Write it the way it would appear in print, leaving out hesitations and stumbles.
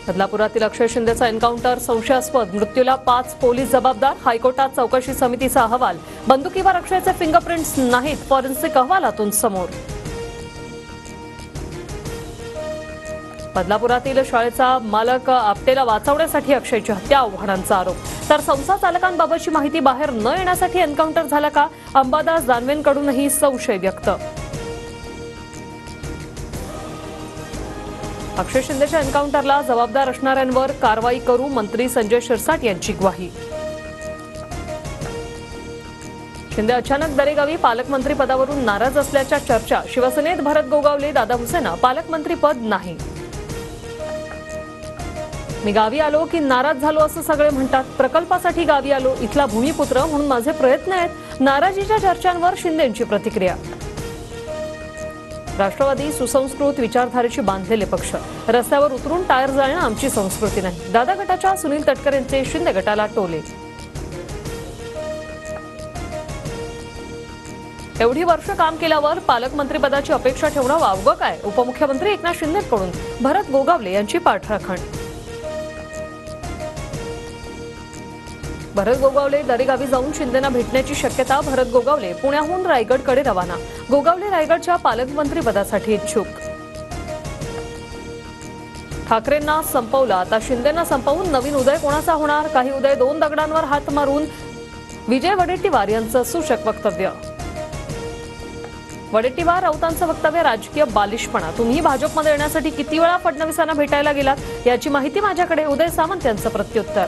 बदलापुरातील अक्षय शिंदेचा encounter संशयास्पद, मृत्यूला 5 police जबाबदार, हायकोर्टात चौकशी समितीचा अहवाल, बंदुकीवर अक्षयचे फिंगरप्रिंट्स नाहीत, फॉरेन्सिक अहवालातून समोर. बदलापुरातील शाळेचा मालक आपटेला वाचवण्यासाठी अक्षयची हत्या, आव्हानांचा आरोप. तर संस्था चालकांबाबतची माहिती बाहेर न येण्यासाठी एन्काउंटर झाला का? अंबादास दानवेंकडूनही संशय व्यक्त. अक्षय शिंदेच्या एन्काउंटरला जबाबदार असणाऱ्यांवर कारवाई करू, मंत्री संजय शिरसाट यांची ग्वाही. शिंदे अचानक दरेगावी, पालकमंत्री पदावरून नाराज असल्याच्या चर्चा. शिवसेनेत भरत गोगावले, दादा भुसेंना पालकमंत्री पद नाही. मी गावी आलो की नाराज झालो असं सगळे म्हणतात. प्रकल्पासाठी गावी आलो, इथला भूमिपुत्र म्हणून माझे प्रयत्न आहेत. नाराजीच्या चर्चांवर शिंदेंची प्रतिक्रिया. राष्ट्रवादी सुसंस्कृत विचारधारेची बांधलेले पक्ष, रस्त्यावर उतरून टायर जाळणं आमची संस्कृती नाही. दादा गटाच्या सुनील तटकरेंचे शिंदे गटाला टोले. एवढी वर्ष काम केल्यावर पालकमंत्रीपदाची अपेक्षा ठेवणं वावगं काय? उपमुख्यमंत्री एकनाथ शिंदेंकडून भरत गोगावले यांची पाठराखण. भरत गोगावले दरेगावी जाऊन शिंदेंना भेटण्याची शक्यता. भरत गोगावले पुण्याहून रायगडकडे रवाना. गोगावले रायगडच्या पालकमंत्रीपदासाठी इच्छुक. ठाकरेंना संपवलं, आता शिंदेंना संपवून नवीन उदय कोणाचा होणार? काही उदय 2 दगडांवर हात मारून. विजय वडेट्टीवार यांचं सूचक वक्तव्य. वडेट्टीवार राऊतांचं वक्तव्य राजकीय बालिशपणा. तुम्ही भाजपमध्ये येण्यासाठी किती वेळा फडणवीसांना भेटायला गेलात याची माहिती माझ्याकडे. उदय सामंत यांचं प्रत्युत्तर.